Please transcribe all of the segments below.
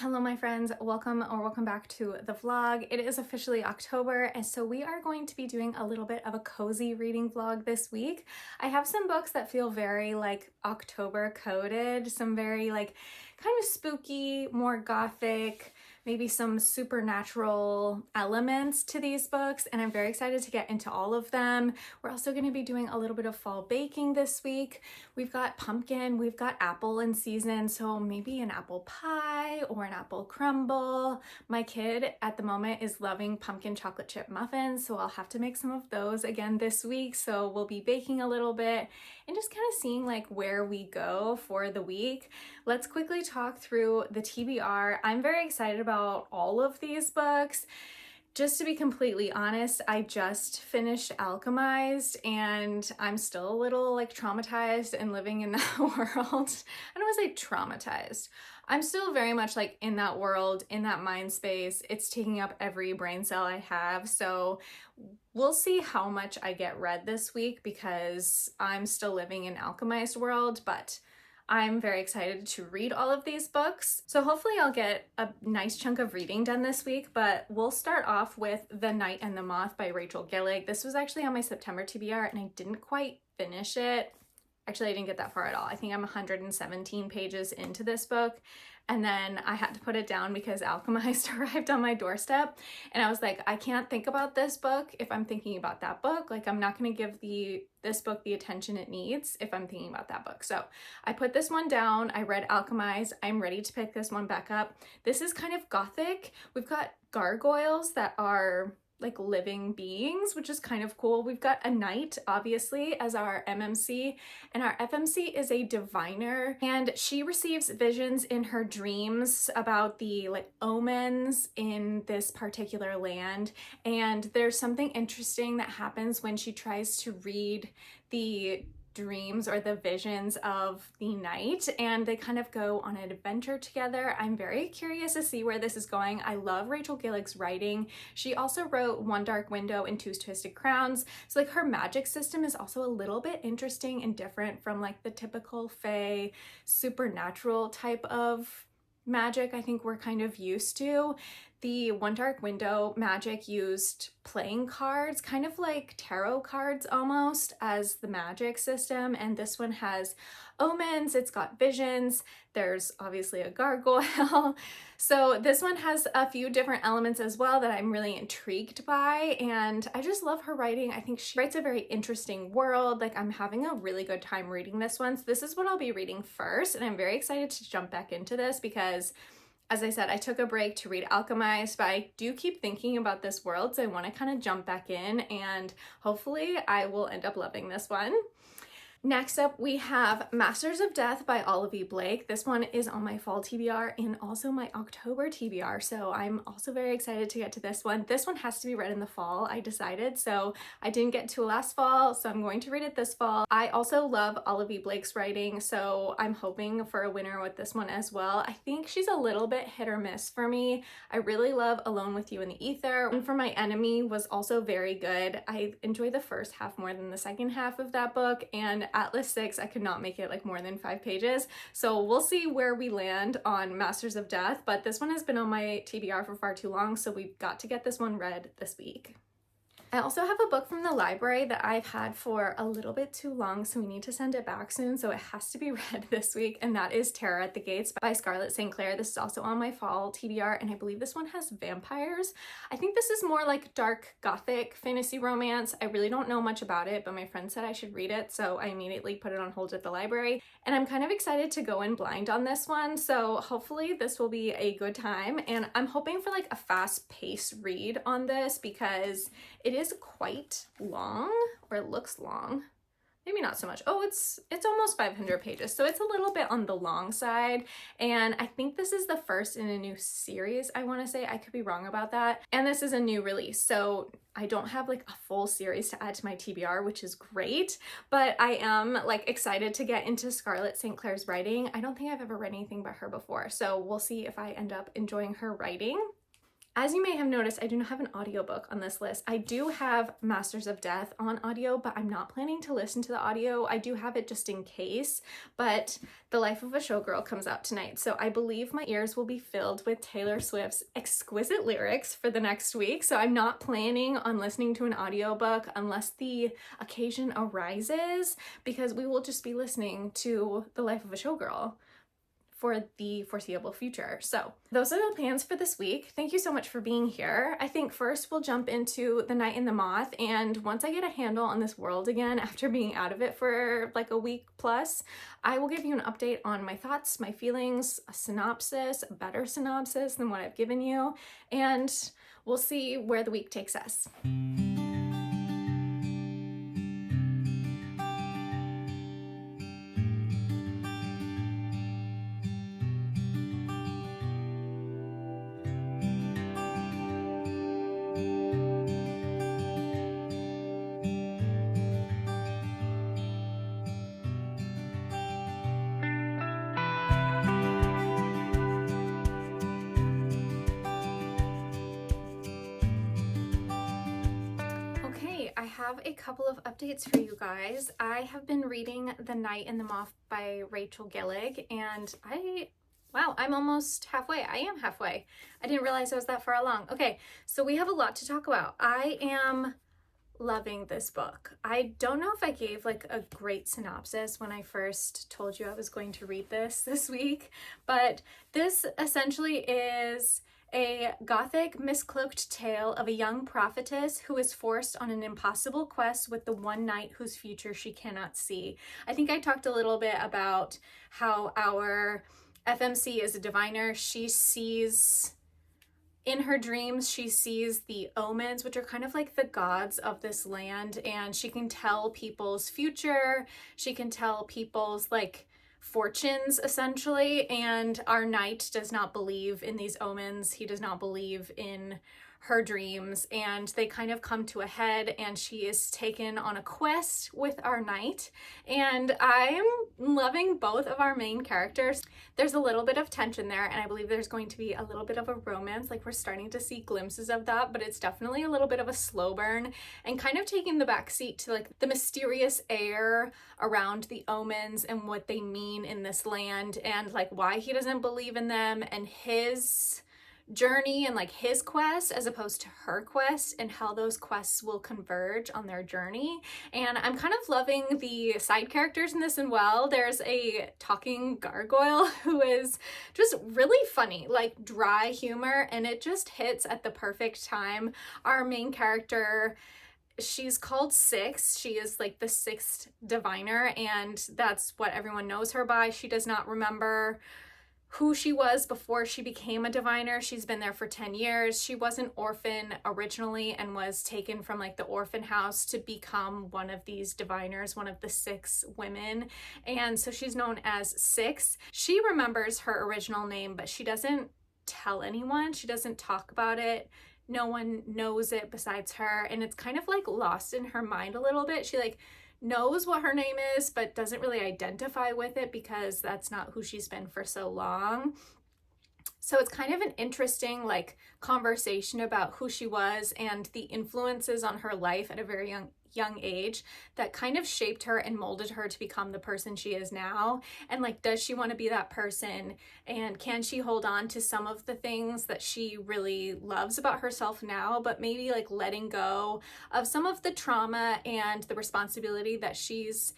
Hello my friends, welcome back to the vlog. It is officially October, and so we are going to be doing a little bit of a cozy reading vlog this week. I have some books that feel very like October coded, some very like kind of spooky, more gothic, maybe some supernatural elements to these books, and I'm very excited to get into all of them. We're also going to be doing a little bit of fall baking this week. We've got pumpkin, we've got apple in season, so maybe an apple pie or an apple crumble. My kid at the moment is loving pumpkin chocolate chip muffins, so I'll have to make some of those again this week. So we'll be baking a little bit and just kind of seeing like where we go for the week. Let's quickly talk through the TBR. I'm very excited about all of these books. Just to be completely honest, I just finished Alchemized and I'm still a little like traumatized and living in that world. I don't want to say traumatized. I'm still very much like in that world, in that mind space. It's taking up every brain cell I have. So we'll see how much I get read this week because I'm still living in Alchemized world, but I'm very excited to read all of these books. So hopefully I'll get a nice chunk of reading done this week, but we'll start off with The Night and the Moth by Rachel Gillig. This was actually on my September TBR and I didn't quite finish it. Actually, I didn't get that far at all. I think I'm 117 pages into this book. And then I had to put it down because Alchemized arrived on my doorstep. And I was like, I can't think about this book if I'm thinking about that book. Like, I'm not going to give this book the attention it needs if I'm thinking about that book. So I put this one down. I read Alchemized. I'm ready to pick this one back up. This is kind of gothic. We've got gargoyles that are like living beings, which is kind of cool. We've got a knight, obviously, as our MMC, and our FMC is a diviner, and she receives visions in her dreams about the like omens in this particular land. And there's something interesting that happens when she tries to read the dreams or the visions of the knight, and they kind of go on an adventure together. I'm very curious to see where this is going. I love Rachel Gillig's writing. She also wrote One Dark Window and Two Twisted Crowns, so like her magic system is also a little bit interesting and different from like the typical fae supernatural type of magic I think we're kind of used to. The One Dark Window magic used playing cards, kind of like tarot cards almost, as the magic system, and this one has omens, it's got visions, there's obviously a gargoyle. So this one has a few different elements as well that I'm really intrigued by, and I just love her writing. I think she writes a very interesting world. Like, I'm having a really good time reading this one. So this is what I'll be reading first, and I'm very excited to jump back into this because, as I said, I took a break to read Alchemized, but I do keep thinking about this world, so I want to kind of jump back in, and hopefully I will end up loving this one. Next up, we have Masters of Death by Olive E. Blake. This one is on my fall TBR and also my October TBR, so I'm also very excited to get to this one. This one has to be read in the fall, I decided, so I didn't get to last fall, so I'm going to read it this fall. I also love Olive E. Blake's writing, so I'm hoping for a winner with this one as well. I think she's a little bit hit or miss for me. I really love Alone with You in the Ether. And For My Enemy was also very good. I enjoyed the first half more than the second half of that book, and Atlas 6, I could not make it like more than 5 pages. So we'll see where we land on Masters of Death, but this one has been on my TBR for far too long, so we've got to get this one read this week. I also have a book from the library that I've had for a little bit too long, so we need to send it back soon, so it has to be read this week, and that is Terror at the Gates by Scarlett St. Clair. This is also on my fall TBR, and I believe this one has vampires. I think this is more like dark gothic fantasy romance. I really don't know much about it, but my friend said I should read it, so I immediately put it on hold at the library, and I'm kind of excited to go in blind on this one, so hopefully this will be a good time, and I'm hoping for like a fast-paced read on this because it is quite long, or it looks long. Maybe not so much. Oh, it's almost 500 pages, so it's a little bit on the long side, and I think this is the first in a new series, I want to say. I could be wrong about that. And this is a new release, so I don't have like a full series to add to my TBR, which is great, but I am like excited to get into Scarlett St. Clair's writing. I don't think I've ever read anything by her before, so we'll see if I end up enjoying her writing. As you may have noticed, I do not have an audiobook on this list. I do have Masters of Death on audio, but I'm not planning to listen to the audio. I do have it just in case, but The Life of a Showgirl comes out tonight, so I believe my ears will be filled with Taylor Swift's exquisite lyrics for the next week, so I'm not planning on listening to an audiobook unless the occasion arises, because we will just be listening to The Life of a Showgirl for the foreseeable future. So those are the plans for this week. Thank you so much for being here. I think first we'll jump into The Night and the Moth, and once I get a handle on this world again after being out of it for like a week plus, I will give you an update on my thoughts, my feelings, a synopsis, a better synopsis than what I've given you, and we'll see where the week takes us. I have a couple of updates for you guys. I have been reading The Night and the Moth by Rachel Gillig, and wow, I'm almost halfway. I am halfway. I didn't realize I was that far along. Okay, so we have a lot to talk about. I am loving this book. I don't know if I gave like a great synopsis when I first told you I was going to read this week, but this essentially is a gothic, miscloaked tale of a young prophetess who is forced on an impossible quest with the one knight whose future she cannot see. I think I talked a little bit about how our FMC is a diviner. She sees, in her dreams, she sees the omens, which are kind of like the gods of this land, and she can tell people's future. She can tell people's like fortunes essentially, and our knight does not believe in these omens. He does not believe in her dreams, and they kind of come to a head, and she is taken on a quest with our knight, and I'm loving both of our main characters. There's a little bit of tension there, and I believe there's going to be a little bit of a romance. Like, we're starting to see glimpses of that, but it's definitely a little bit of a slow burn and kind of taking the back seat to like the mysterious air around the omens and what they mean in this land, and like why he doesn't believe in them, and his journey and like his quest as opposed to her quest, and how those quests will converge on their journey. And I'm kind of loving the side characters in this as well. There's a talking gargoyle who is just really funny, like dry humor, and it just hits at the perfect time. Our main character, she's called Six. She is like the sixth diviner, and that's what everyone knows her by. She does not remember who she was before she became a diviner. She's been there for 10 years. She was an orphan originally and was taken from like the orphan house to become one of these diviners, one of the six women. And so she's known as Six. She remembers her original name, but she doesn't tell anyone. She doesn't talk about it. No one knows it besides her. And it's kind of like lost in her mind a little bit. She like knows what her name is, but doesn't really identify with it because that's not who she's been for so long. So it's kind of an interesting like conversation about who she was and the influences on her life at a very young age that kind of shaped her and molded her to become the person she is now. And like, does she want to be that person, and can she hold on to some of the things that she really loves about herself now, but maybe like letting go of some of the trauma and the responsibility that she's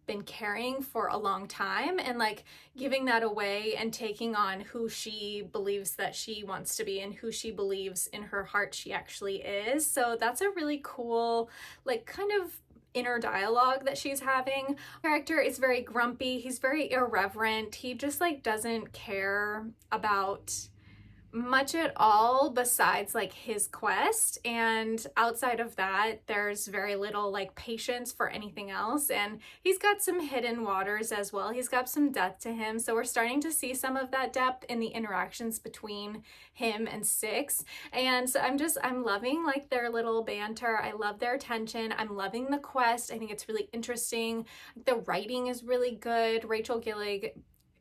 been carrying for a long time, and like giving that away and taking on who she believes that she wants to be and who she believes in her heart she actually is. So that's a really cool like kind of inner dialogue that she's having. Character is very grumpy. He's very irreverent. He just like doesn't care about much at all besides like his quest, and outside of that there's very little like patience for anything else. And he's got some hidden waters as well. He's got some depth to him, so we're starting to see some of that depth in the interactions between him and Six. And so I'm loving like their little banter. I love their tension. I'm loving the quest. I think it's really interesting. The writing is really good. Rachel Gillig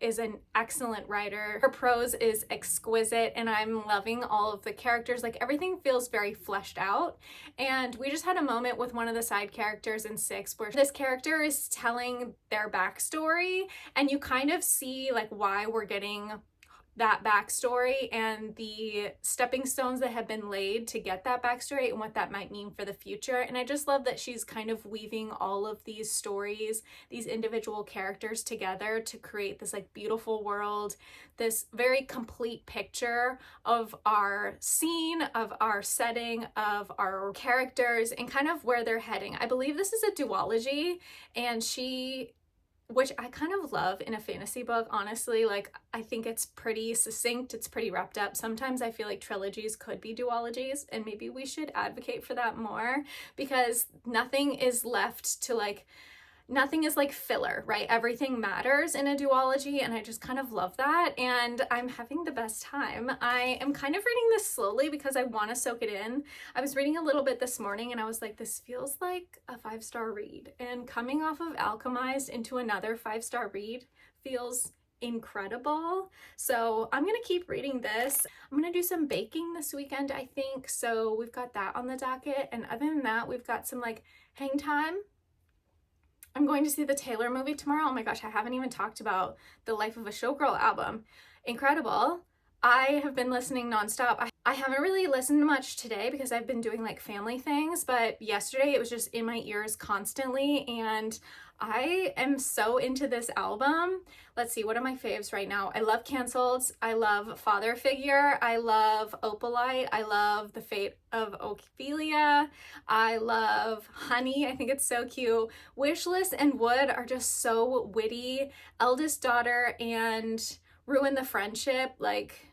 is an excellent writer. Her prose is exquisite, and I'm loving all of the characters. Like, everything feels very fleshed out. And we just had a moment with one of the side characters in 6 where this character is telling their backstory, and you kind of see like why we're getting that backstory and the stepping stones that have been laid to get that backstory and what that might mean for the future. And I just love that she's kind of weaving all of these stories, these individual characters together to create this like beautiful world, this very complete picture of our scene, of our setting, of our characters, and kind of where they're heading. I believe this is a duology, and which I kind of love in a fantasy book, honestly. Like, I think it's pretty succinct, it's pretty wrapped up. Sometimes I feel like trilogies could be duologies, and maybe we should advocate for that more, because nothing is left to like, nothing is like filler, right? Everything matters in a duology, and I just kind of love that, and I'm having the best time. I am kind of reading this slowly because I want to soak it in. I was reading a little bit this morning and I was like, this feels like a 5-star read, and coming off of Alchemized into another 5-star read feels incredible. So I'm gonna keep reading this. I'm gonna do some baking this weekend, I think, so we've got that on the docket, and other than that, we've got some like hang time. I'm going to see the Taylor movie tomorrow. Oh my gosh, I haven't even talked about the Life of a Showgirl album. Incredible. I have been listening nonstop. I haven't really listened much today because I've been doing like family things, but yesterday it was just in my ears constantly, and I am so into this album. Let's see, what are my faves right now? I love Cancelled. I love Father Figure. I love Opalite. I love The Fate of Ophelia. I love Honey. I think it's so cute. Wishlist and Wood are just so witty. Eldest Daughter and Ruin the Friendship, like,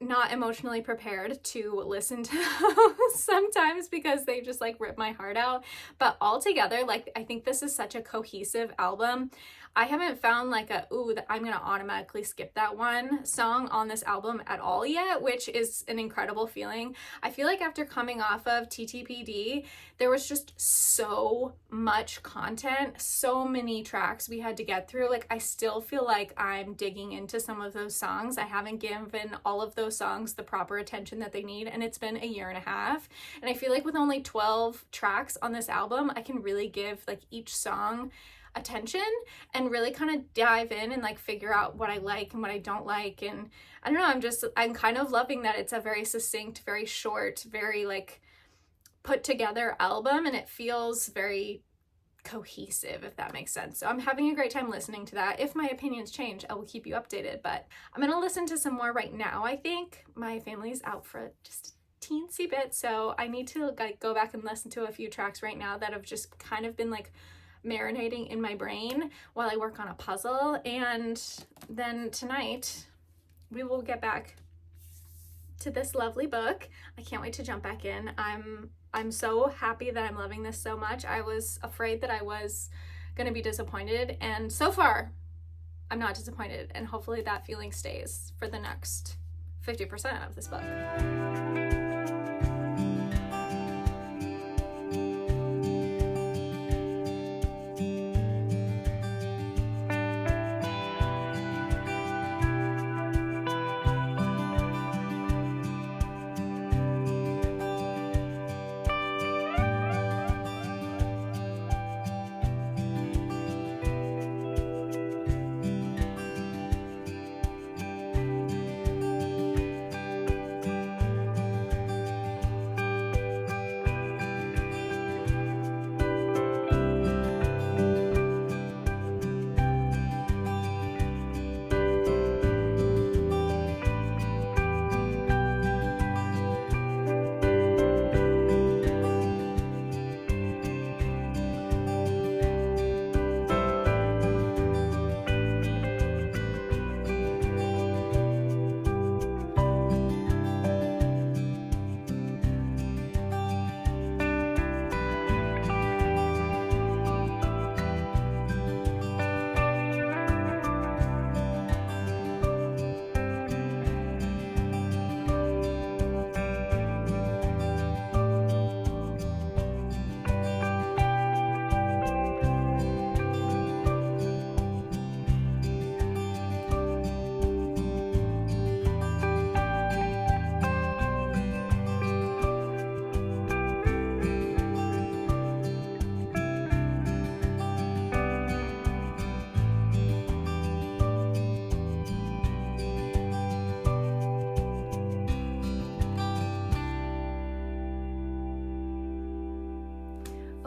not emotionally prepared to listen to those sometimes because they just like rip my heart out. But altogether, like, I think this is such a cohesive album. I haven't found like I'm gonna automatically skip that one song on this album at all yet, which is an incredible feeling. I feel like after coming off of TTPD, there was just so much content, so many tracks we had to get through. Like, I still feel like I'm digging into some of those songs. I haven't given all of those songs the proper attention that they need, and it's been a year and a half. And I feel like with only 12 tracks on this album, I can really give like each song attention and really kind of dive in and like figure out what I like and what I don't like. And I don't know, I'm kind of loving that it's a very succinct, very short, very like put together album, and it feels very cohesive, if that makes sense. So I'm having a great time listening to that. If my opinions change, I will keep you updated, but I'm gonna listen to some more right now. I think my family's out for just a teensy bit, so I need to like go back and listen to a few tracks right now that have just kind of been like marinating in my brain while I work on a puzzle. And then tonight we will get back to this lovely book. I can't wait to jump back in. I'm so happy that I'm loving this so much. I was afraid that I was gonna be disappointed, and so far I'm not disappointed, and hopefully that feeling stays for the next 50% of this book.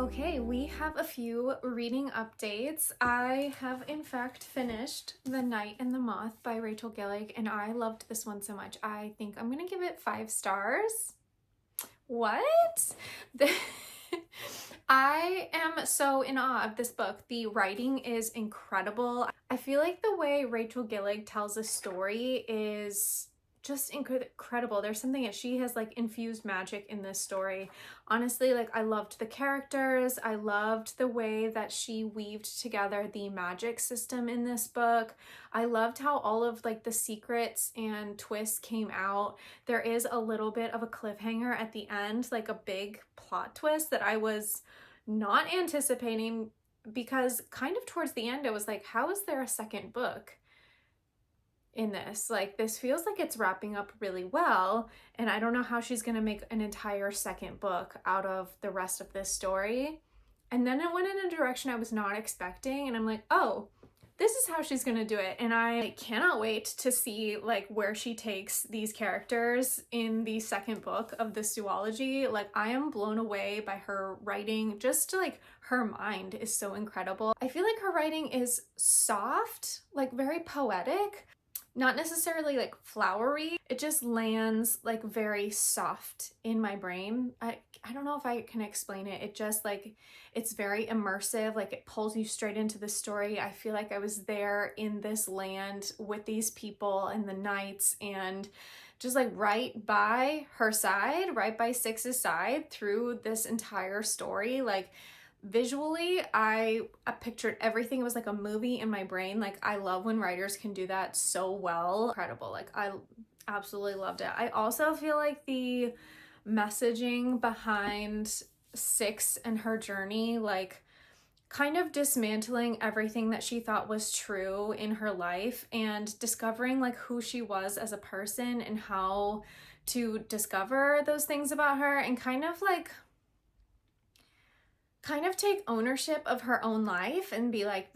Okay, we have a few reading updates. I have in fact finished The Night and the Moth by Rachel Gillig, and I loved this one so much. I think I'm gonna give it 5 stars. What? I am so in awe of this book. The writing is incredible. I feel like the way Rachel Gillig tells a story is just incredible. There's something that she has like infused magic in this story. Honestly, like I loved the characters. I loved the way that she weaved together the magic system in this book. I loved how all of like the secrets and twists came out. There is a little bit of a cliffhanger at the end, like a big plot twist that I was not anticipating, because kind of towards the end, it was like, how is there a second book in this? Like, this feels like it's wrapping up really well, and I don't know how she's gonna make an entire second book out of the rest of this story. And then it went in a direction I was not expecting, and I'm like, oh, this is how she's gonna do it. And I cannot wait to see like where she takes these characters in the second book of this duology. Like, I am blown away by her writing. Just like her mind is so incredible. I feel like her writing is soft, like very poetic, not necessarily like flowery. It just lands like very soft in my brain. I don't know if I can explain it. It just like, it's very immersive. Like, it pulls you straight into the story. I feel like I was there in this land with these people and the knights, and just like right by her side, right by Six's side through this entire story. Like, visually, I pictured everything. It was like a movie in my brain. Like, I love when writers can do that so well. Incredible. Like, I absolutely loved it. I also feel like the messaging behind Six and her journey, like kind of dismantling everything that she thought was true in her life and discovering like who she was as a person and how to discover those things about her, and kind of take ownership of her own life and be like,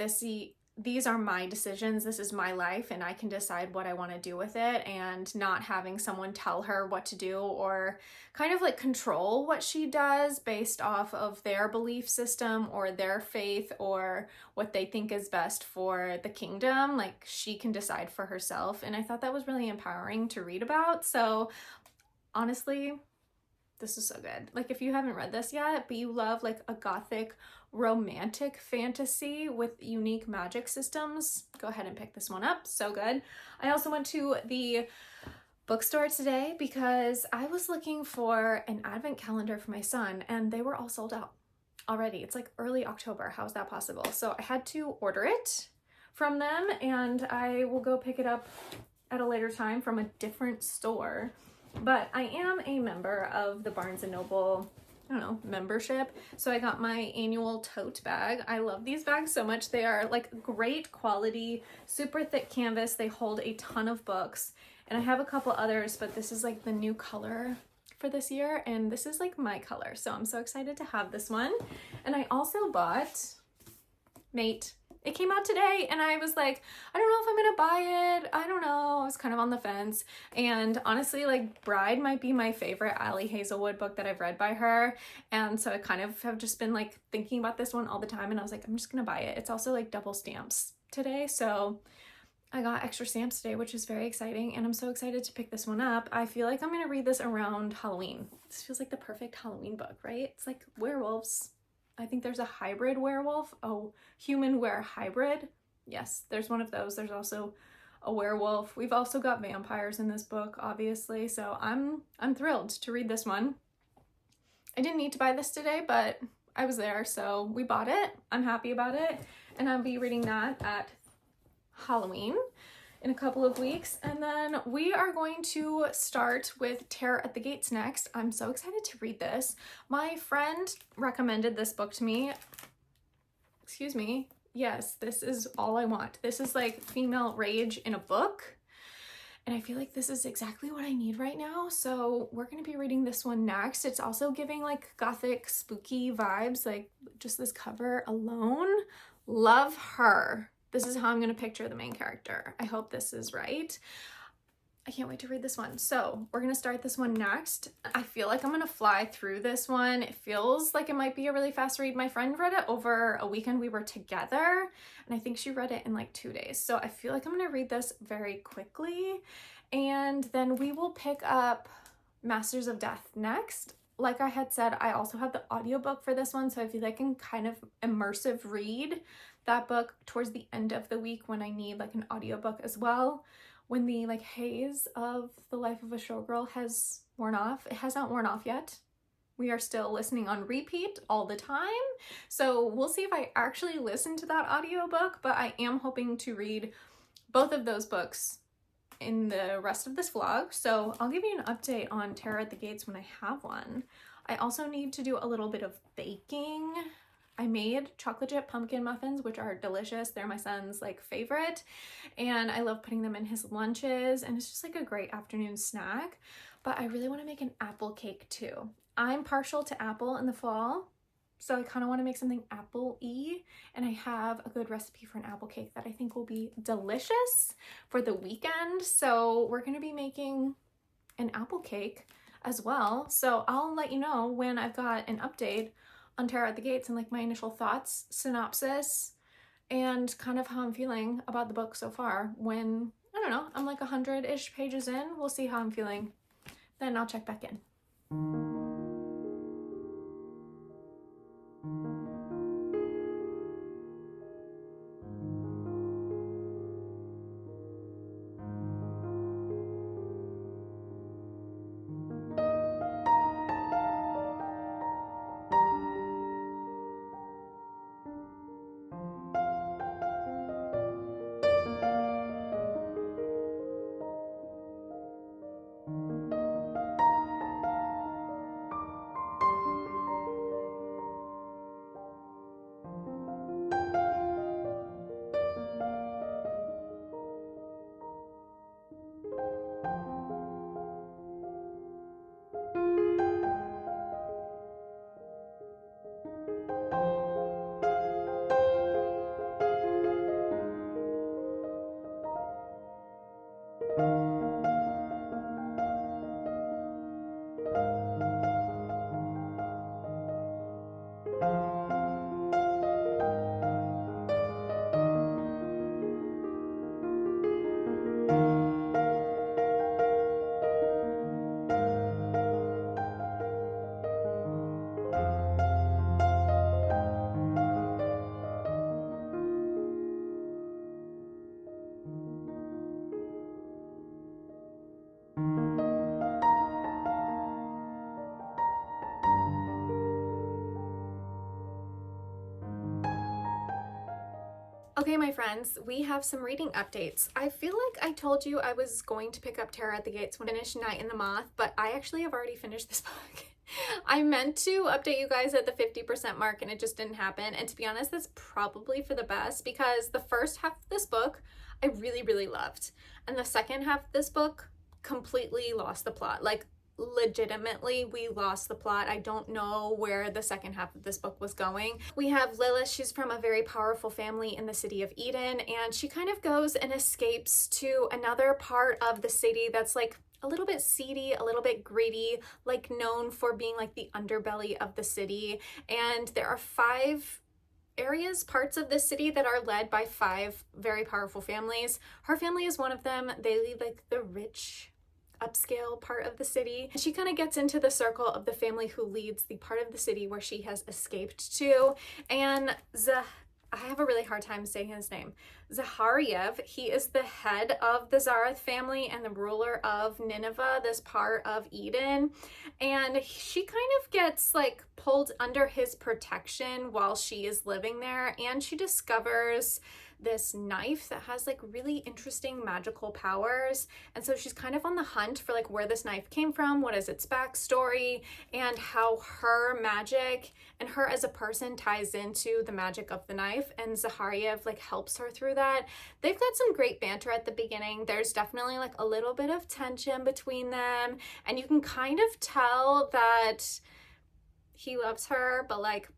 these are my decisions, this is my life, and I can decide what I want to do with it, and not having someone tell her what to do or kind of like control what she does based off of their belief system or their faith or what they think is best for the kingdom. Like, she can decide for herself, and I thought that was really empowering to read about. So honestly, this is so good. Like, if you haven't read this yet, but you love like a gothic romantic fantasy with unique magic systems, go ahead and pick this one up. So good. I also went to the bookstore today because I was looking for an advent calendar for my son, and they were all sold out already. It's like early October. How is that possible? So I had to order it from them, and I will go pick it up at a later time from a different store. But I am a member of the Barnes & Noble, I don't know, membership. So I got my annual tote bag. I love these bags so much. They are like great quality, super thick canvas. They hold a ton of books. And I have a couple others, but this is like the new color for this year. And this is like my color. So I'm so excited to have this one. And I also bought Mate. It came out today, and I was like, I don't know if I'm gonna buy it. I don't know. I was kind of on the fence. And honestly, like, Bride might be my favorite Ali Hazelwood book that I've read by her. And so I kind of have just been like thinking about this one all the time, and I was like, I'm just gonna buy it. It's also like double stamps today. So I got extra stamps today, which is very exciting. And I'm so excited to pick this one up. I feel like I'm gonna read this around Halloween. This feels like the perfect Halloween book, right? It's like werewolves. I think there's a hybrid werewolf, human were hybrid. Yes, there's one of those. There's also a werewolf. We've also got vampires in this book, obviously. So I'm thrilled to read this one. I didn't need to buy this today, but I was there, so we bought it. I'm happy about it, and I'll be reading that at Halloween in a couple of weeks. And then we are going to start with Terror at the Gates next. I'm so excited to read this. My friend recommended this book to me. Excuse me. Yes, this is all I want. This is like female rage in a book. And I feel like this is exactly what I need right now. So we're going to be reading this one next. It's also giving like gothic, spooky vibes, like just this cover alone. Love her. This is how I'm going to picture the main character. I hope this is right. I can't wait to read this one. So we're gonna start this one next. I feel like I'm gonna fly through this one. It feels like it might be a really fast read. My friend read it over a weekend we were together, and I think she read it in like 2 days. So I feel like I'm gonna read this very quickly, and then we will pick up Masters of Death next. Like I had said, I also have the audiobook for this one, so I feel like I can kind of immersive read that book towards the end of the week when I need like an audiobook as well. When the like haze of the life of a showgirl has worn off. It has not worn off yet. We are still listening on repeat all the time. So we'll see if I actually listen to that audiobook, but I am hoping to read both of those books in the rest of this vlog. So I'll give you an update on Terror at the Gates when I have one. I also need to do a little bit of baking. I made chocolate chip pumpkin muffins, which are delicious. They're my son's like favorite, and I love putting them in his lunches, and it's just like a great afternoon snack. But I really want to make an apple cake too. I'm partial to apple in the fall, so I kind of want to make something apple-y, and I have a good recipe for an apple cake that I think will be delicious for the weekend. So we're going to be making an apple cake as well. So I'll let you know when I've got an update on Terror at the Gates and like my initial thoughts, synopsis, and kind of how I'm feeling about the book so far. When, I don't know, I'm like 100-ish pages in, we'll see how I'm feeling. Then I'll check back in. Okay, my friends, we have some reading updates. I feel like I told you I was going to pick up Terror at the Gates when I finished Night in the Moth, but I actually have already finished this book. I meant to update you guys at the 50% mark and it just didn't happen. And to be honest, that's probably for the best because the first half of this book I really, really loved. And the second half of this book completely lost the plot. Like, legitimately, we lost the plot. I don't know where the second half of this book was going. We have Lilith. She's from a very powerful family in the city of Eden, and she kind of goes and escapes to another part of the city that's like a little bit seedy, a little bit greedy, like known for being like the underbelly of the city. And there are 5 parts of the city that are led by 5 very powerful families. Her family is one of them. They lead like the rich upscale part of the city. She kind of gets into the circle of the family who leads the part of the city where she has escaped to. And I have a really hard time saying his name. Zahariev, he is the head of the Zareth family and the ruler of Nineveh, this part of Eden. And she kind of gets like pulled under his protection while she is living there. And she discovers this knife that has like really interesting magical powers, and so she's kind of on the hunt for like where this knife came from, what is its backstory, and how her magic and her as a person ties into the magic of the knife. And Zahariev like helps her through that. They've got some great banter at the beginning. There's definitely like a little bit of tension between them, and you can kind of tell that he loves her, but like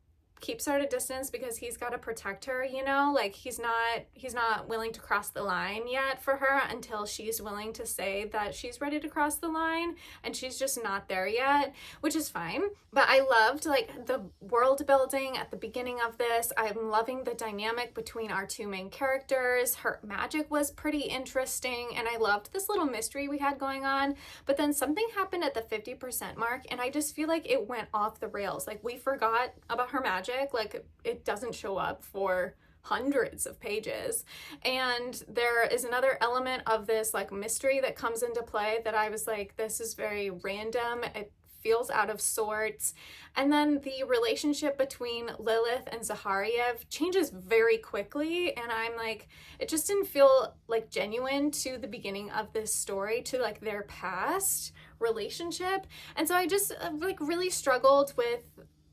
keeps her at a distance because he's got to protect her, you know, like he's not willing to cross the line yet for her until she's willing to say that she's ready to cross the line, and she's just not there yet, which is fine. But I loved like the world building at the beginning of this. I'm loving the dynamic between our two main characters. Her magic was pretty interesting, and I loved this little mystery we had going on. But then something happened at the 50% mark, and I just feel like it went off the rails. Like we forgot about her magic. Like it doesn't show up for hundreds of pages, and there is another element of this like mystery that comes into play that I was like, this is very random, it feels out of sorts. And then the relationship between Lilith and Zahariev changes very quickly, and I'm like, it just didn't feel like genuine to the beginning of this story, to like their past relationship. And so I just like really struggled with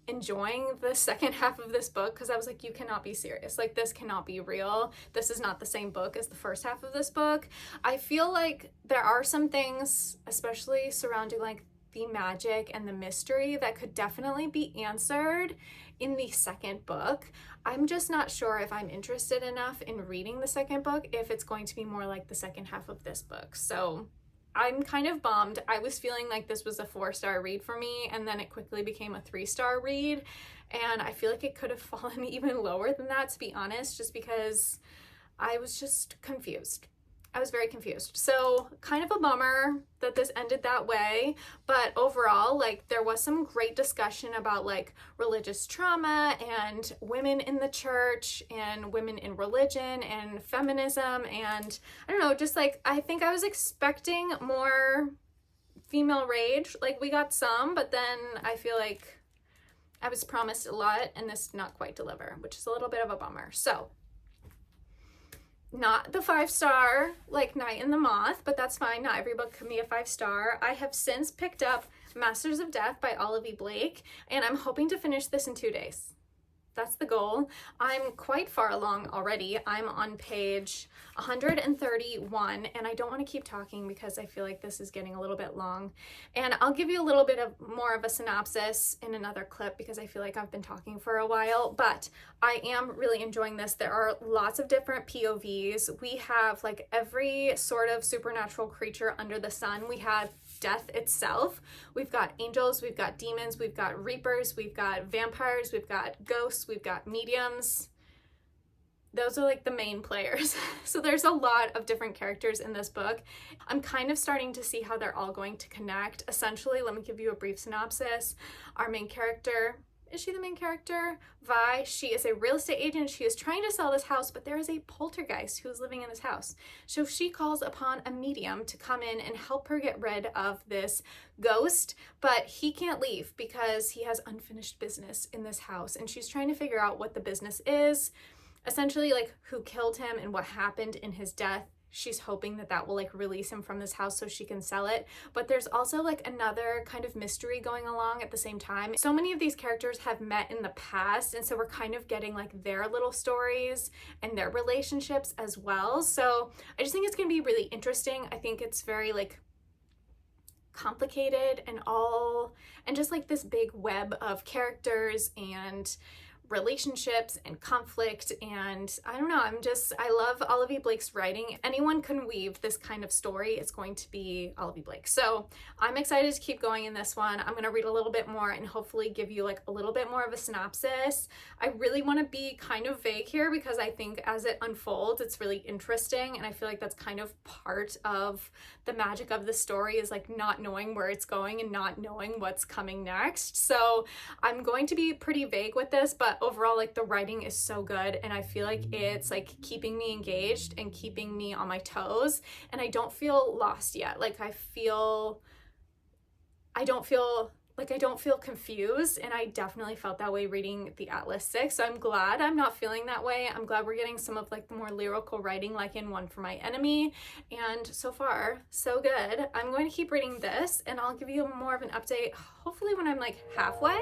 enjoying the second half of this book, because I was like, you cannot be serious, like this cannot be real, this is not the same book as the first half of this book. I feel like there are some things, especially surrounding like the magic and the mystery, that could definitely be answered in the second book. I'm just not sure if I'm interested enough in reading the second book if it's going to be more like the second half of this book. So I'm kind of bummed. I was feeling like this was a 4-star read for me, and then it quickly became a 3-star read, and I feel like it could have fallen even lower than that, to be honest, just because I was just confused. I was very confused. So kind of a bummer that this ended that way, but overall, like there was some great discussion about like religious trauma and women in the church and women in religion and feminism, and I don't know, just like I think I was expecting more female rage. Like we got some, but then I feel like I was promised a lot and this did not quite deliver, which is a little bit of a bummer. So not the 5-star like Night and the Moth, but that's fine. Not every book can be a 5-star. I have since picked up Masters of Death by Olive Blake, and I'm hoping to finish this in 2 days. That's the goal. I'm quite far along already. I'm on page 131, and I don't want to keep talking because I feel like this is getting a little bit long. And I'll give you a little bit of more of a synopsis in another clip because I feel like I've been talking for a while, but I am really enjoying this. There are lots of different POVs. We have like every sort of supernatural creature under the sun. We have death itself. We've got angels, we've got demons, we've got reapers, we've got vampires, we've got ghosts, we've got mediums. Those are like the main players. So there's a lot of different characters in this book. I'm kind of starting to see how they're all going to connect. Essentially, let me give you a brief synopsis. Our main character, is she the main character? Vi, she is a real estate agent. She is trying to sell this house, but there is a poltergeist who is living in this house. So she calls upon a medium to come in and help her get rid of this ghost, but he can't leave because he has unfinished business in this house, and she's trying to figure out what the business is, essentially like who killed him and what happened in his death. She's hoping that that will like release him from this house so she can sell it. But there's also like another kind of mystery going along at the same time. So many of these characters have met in the past, and so we're kind of getting like their little stories and their relationships as well. So I just think it's gonna be really interesting. I think it's very like complicated and just like this big web of characters and relationships and conflict, and I don't know, I love Olive Blake's writing. Anyone can weave this kind of story, it's going to be Olive Blake. So I'm excited to keep going in this one. I'm gonna read a little bit more and hopefully give you like a little bit more of a synopsis. I really want to be kind of vague here because I think as it unfolds it's really interesting, and I feel like that's kind of part of the magic of the story, is like not knowing where it's going and not knowing what's coming next. So I'm going to be pretty vague with this, but overall like the writing is so good, and I feel like it's like keeping me engaged and keeping me on my toes, and I don't feel lost yet. Like I don't feel confused, and I definitely felt that way reading the Atlas 6. So I'm glad I'm not feeling that way. I'm glad we're getting some of like the more lyrical writing like in One for My Enemy, and so far so good. I'm going to keep reading this and I'll give you more of an update hopefully when I'm like halfway.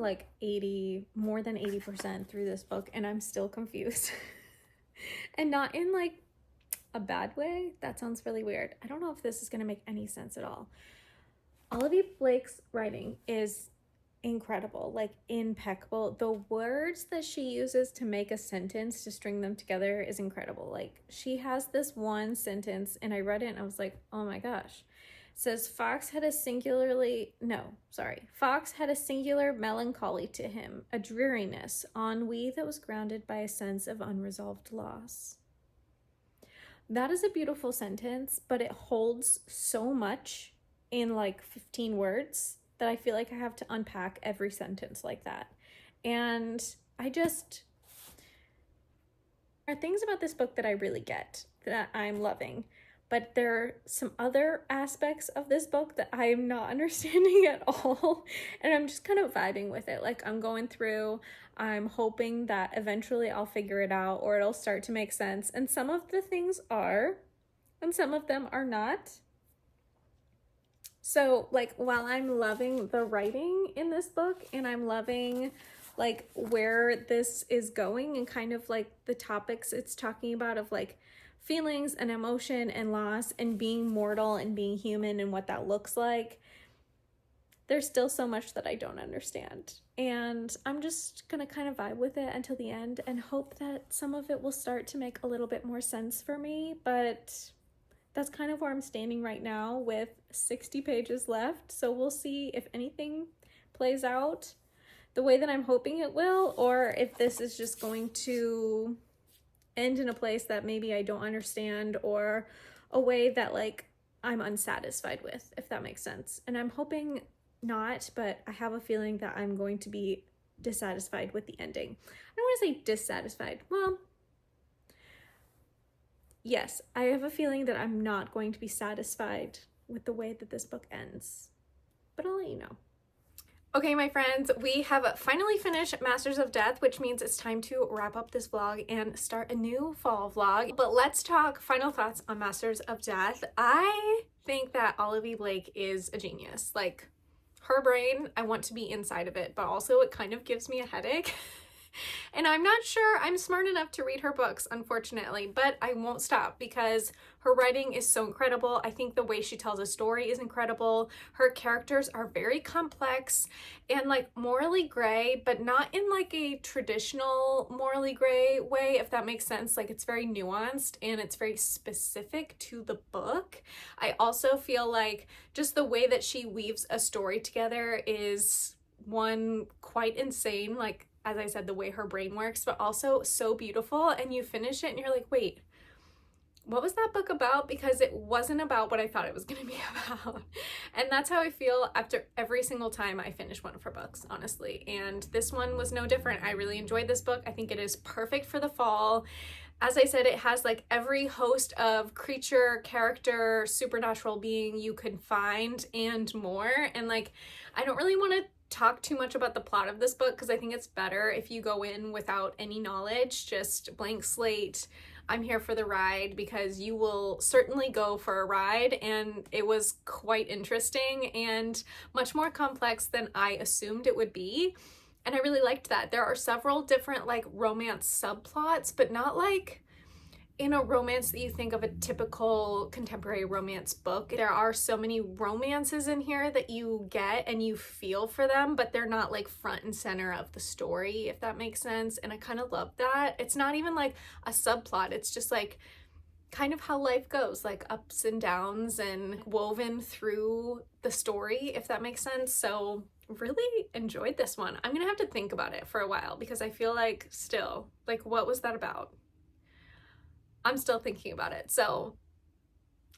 like more than 80% through this book and I'm still confused. And not in like a bad way. That sounds really weird. I don't know if this is going to make any sense at all. Olivia Blake's writing is incredible, like impeccable. The words that she uses to make a sentence, to string them together, is incredible. Like, she has this one sentence and I read it and I was like, oh my gosh. It says, Fox had a singular melancholy to him, a dreariness, ennui that was grounded by a sense of unresolved loss. That is a beautiful sentence, but it holds so much in like 15 words that I feel like I have to unpack every sentence like that. And there are things about this book that I really get, that I'm loving. But there are some other aspects of this book that I am not understanding at all. And I'm just kind of vibing with it. Like, I'm going through, I'm hoping that eventually I'll figure it out or it'll start to make sense. And some of the things are, and some of them are not. So, like, while I'm loving the writing in this book and I'm loving like where this is going and kind of like the topics it's talking about of like feelings and emotion and loss and being mortal and being human and what that looks like, there's still so much that I don't understand. And I'm just gonna kind of vibe with it until the end and hope that some of it will start to make a little bit more sense for me. But that's kind of where I'm standing right now with 60 pages left. So we'll see if anything plays out the way that I'm hoping it will, or if this is just going to end in a place that maybe I don't understand, or a way that like I'm unsatisfied with, if that makes sense. And I'm hoping not, but I have a feeling that I'm going to be dissatisfied with the ending. I don't want to say dissatisfied. Well, yes, I have a feeling that I'm not going to be satisfied with the way that this book ends, but I'll let you know. Okay, my friends, we have finally finished Masters of Death, which means it's time to wrap up this vlog and start a new fall vlog. But let's talk final thoughts on Masters of Death. I think that Olivia Blake is a genius. Like, her brain, I want to be inside of it, but also it kind of gives me a headache. And I'm not sure I'm smart enough to read her books, unfortunately, but I won't stop because her writing is so incredible. I think the way she tells a story is incredible. Her characters are very complex and like morally gray, but not in like a traditional morally gray way, if that makes sense. Like, it's very nuanced and it's very specific to the book. I also feel like just the way that she weaves a story together is, one, quite insane. Like, as I said, the way her brain works, but also so beautiful. And you finish it and you're like, wait, what was that book about? Because it wasn't about what I thought it was going to be about. And that's how I feel after every single time I finish one of her books, honestly. And this one was no different. I really enjoyed this book. I think it is perfect for the fall. As I said, it has like every host of creature, character, supernatural being you can find and more. And like, I don't really want to talk too much about the plot of this book because I think it's better if you go in without any knowledge, just blank slate. I'm here for the ride, because you will certainly go for a ride, and it was quite interesting and much more complex than I assumed it would be. And I really liked that. There are several different like romance subplots, but not like in a romance that you think of a typical contemporary romance book. There are so many romances in here that you get and you feel for them, but they're not like front and center of the story, if that makes sense. And I kind of love that. It's not even like a subplot. It's just like kind of how life goes, like ups and downs and woven through the story, if that makes sense. So really enjoyed this one. I'm gonna have to think about it for a while because I feel like still, like, what was that about? I'm still thinking about it. So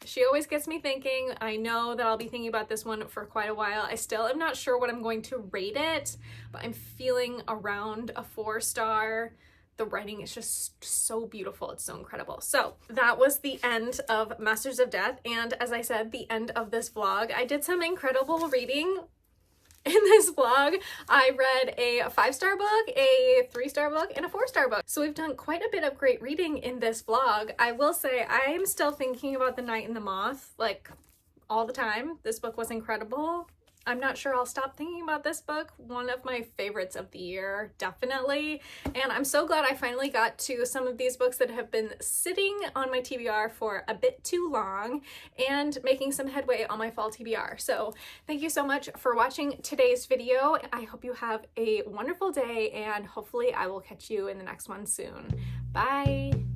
she always gets me thinking. I know that I'll be thinking about this one for quite a while. I still am not sure what I'm going to rate it, but I'm feeling around a 4-star. The writing is just so beautiful. It's so incredible. So that was the end of Masters of Death. And as I said, the end of this vlog. I did some incredible reading in this vlog. I read a 5-star book, a 3-star book, and a 4-star book. So we've done quite a bit of great reading in this vlog. I will say I am still thinking about The Night and the Moth, like, all the time. This book was incredible. I'm not sure I'll stop thinking about this book. One of my favorites of the year, definitely. And I'm so glad I finally got to some of these books that have been sitting on my TBR for a bit too long and making some headway on my fall TBR. So thank you so much for watching today's video. I hope you have a wonderful day, and hopefully I will catch you in the next one soon. Bye.